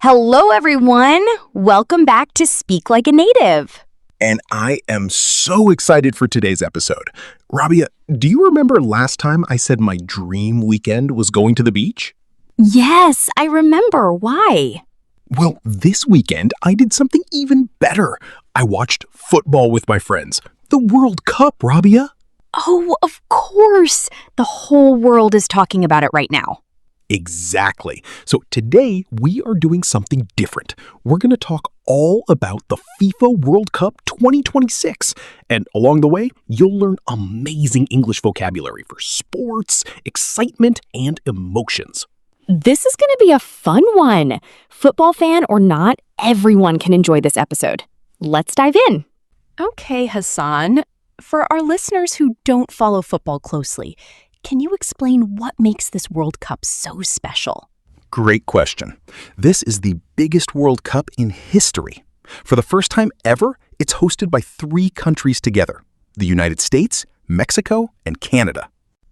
Hello, everyone. Welcome back to Speak Like a Native. And I am so excited for today's episode. Rabbia, do you remember last time I said my dream weekend was going to the beach? Yes, I remember. Why? Well, this weekend I did something even better. I watched football with my friends. The World Cup, Rabbia. Oh, of course. The whole world is talking about it right now. Exactly. So today we are doing something different. We're going to talk all about the FIFA World Cup 2026. And along the way, you'll learn amazing English vocabulary for sports, excitement, and emotions. This is going to be a fun one. Football fan or not, everyone can enjoy this episode. Let's dive in. Okay, Hasan. For our listeners who don't follow football closely, can you explain what makes this World Cup so special? Great question. This is the biggest World Cup in history. For the first time ever, it's hosted by 3 countries together: the United States, Mexico, and Canada.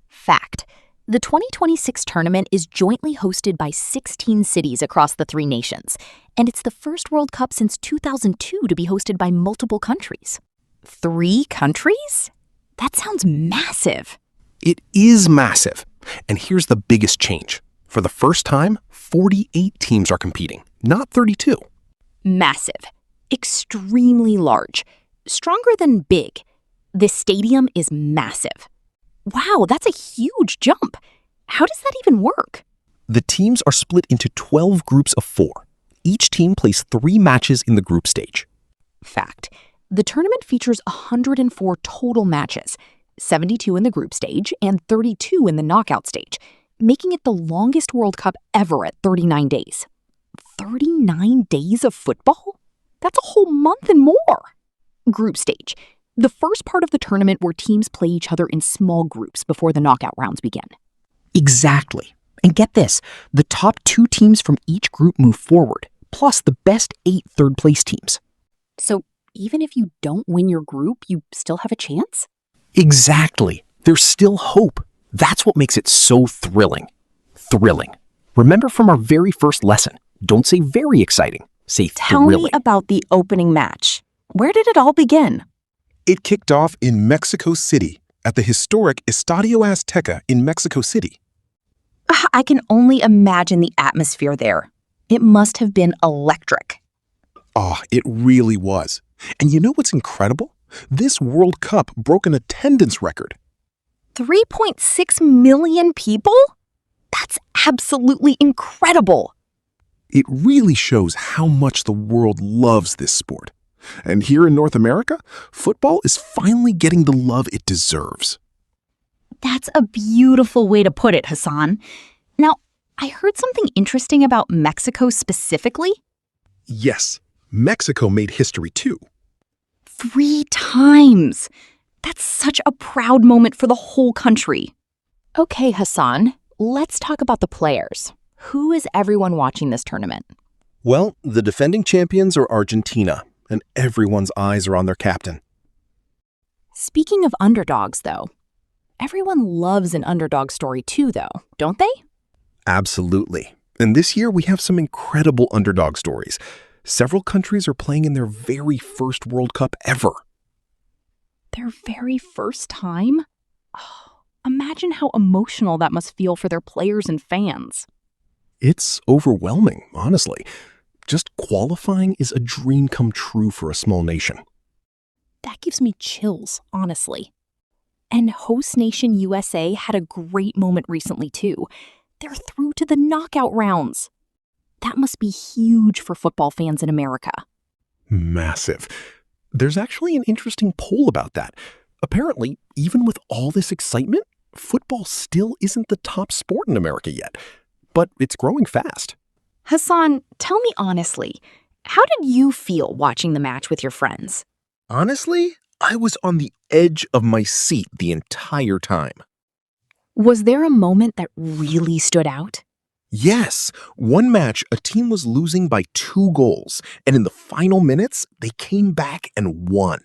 Fact. The 2026 tournament is jointly hosted by 16 cities across the 3 nations, and it's the first World Cup since 2002 to be hosted by multiple countries. 3 countries? That sounds massive. It is massive. And here's the biggest change. For the first time, 48 teams are competing, not 32. Massive. Extremely large. Stronger than big. This stadium is massive. Wow, that's a huge jump. How does that even work? The teams are split into 12 groups of 4. Each team plays 3 matches in the group stage. Fact. The tournament features 104 total matches, 72 in the group stage and 32 in the knockout stage, making it the longest World Cup ever at 39 days. 39 days of football? That's a whole month and more. Group stage. The first part of the tournament where teams play each other in small groups before the knockout rounds begin. Exactly. And get this, the top 2 teams from each group move forward, plus the best 8 third-place teams. So even if you don't win your group, you still have a chance? Exactly. There's still hope. That's what makes it so thrilling. Thrilling. Remember from our very first lesson, don't say very exciting, say Tell thrilling. me about the opening match. Where did it all begin? It kicked off in Mexico City at the historic Estadio Azteca in Mexico City. I can only imagine the atmosphere there. It must have been electric. Ah, it really was. And you know what's incredible? This World Cup broke an attendance record. 3.6 million people? That's absolutely incredible. It really shows how much the world loves this sport. And here in North America, football is finally getting the love it deserves. That's a beautiful way to put it, Hasan. Now, I heard something interesting about Mexico specifically. Yes, Mexico made history too. 3 times. That's such a proud moment for the whole country. Okay, Hasan, let's talk about the players. Who is everyone watching this tournament? Well, the defending champions are Argentina, and everyone's eyes are on their captain. Speaking of underdogs, though, everyone loves an underdog story too, though, don't they? Absolutely. And this year we have some incredible underdog stories. Several countries are playing in their very first World Cup ever. Their very first time? Oh, imagine how emotional that must feel for their players and fans. It's overwhelming, honestly. Just qualifying is a dream come true for a small nation. That gives me chills, honestly. And host nation USA had a great moment recently, too. They're through to the knockout rounds. That must be huge for football fans in America. Massive. There's actually an interesting poll about that. Apparently, even with all this excitement, football still isn't the top sport in America yet. But it's growing fast. Hasan, tell me honestly, how did you feel watching the match with your friends? Honestly, I was on the edge of my seat the entire time. Was there a moment that really stood out? Yes, one match, a team was losing by 2 goals, and in the final minutes, they came back and won.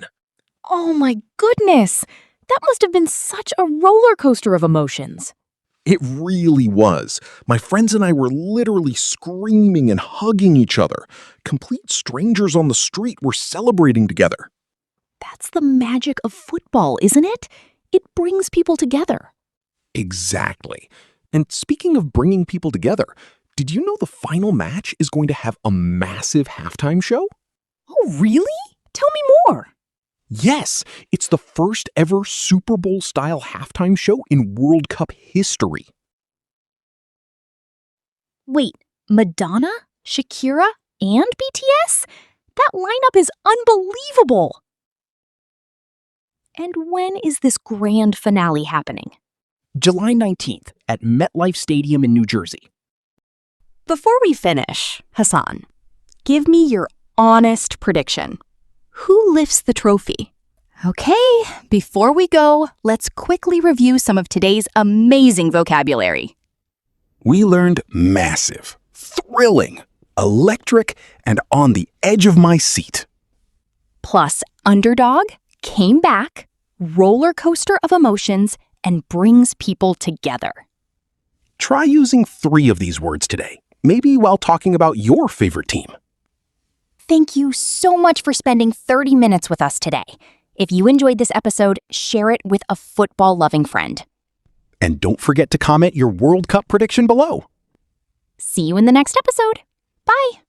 Oh my goodness! That must have been such a roller coaster of emotions. It really was. My friends and I were literally screaming and hugging each other. Complete strangers on the street were celebrating together. That's the magic of football, isn't it? It brings people together. Exactly. And speaking of bringing people together, did you know the final match is going to have a massive halftime show? Oh, really? Tell me more. Yes, it's the first ever Super Bowl-style halftime show in World Cup history. Wait, Madonna, Shakira, and BTS? That lineup is unbelievable! And when is this grand finale happening? July 19th at MetLife Stadium in New Jersey. Before we finish, Hasan, give me your honest prediction. Who lifts the trophy? Okay, before we go, let's quickly review some of today's amazing vocabulary. We learned massive, thrilling, electric, and on the edge of my seat. Plus, underdog, came back, roller coaster of emotions, and brings people together. Try using 3 of these words today, maybe while talking about your favorite team. Thank you so much for spending 30 minutes with us today. If you enjoyed this episode, share it with a football-loving friend. And don't forget to comment your World Cup prediction below. See you in the next episode. Bye.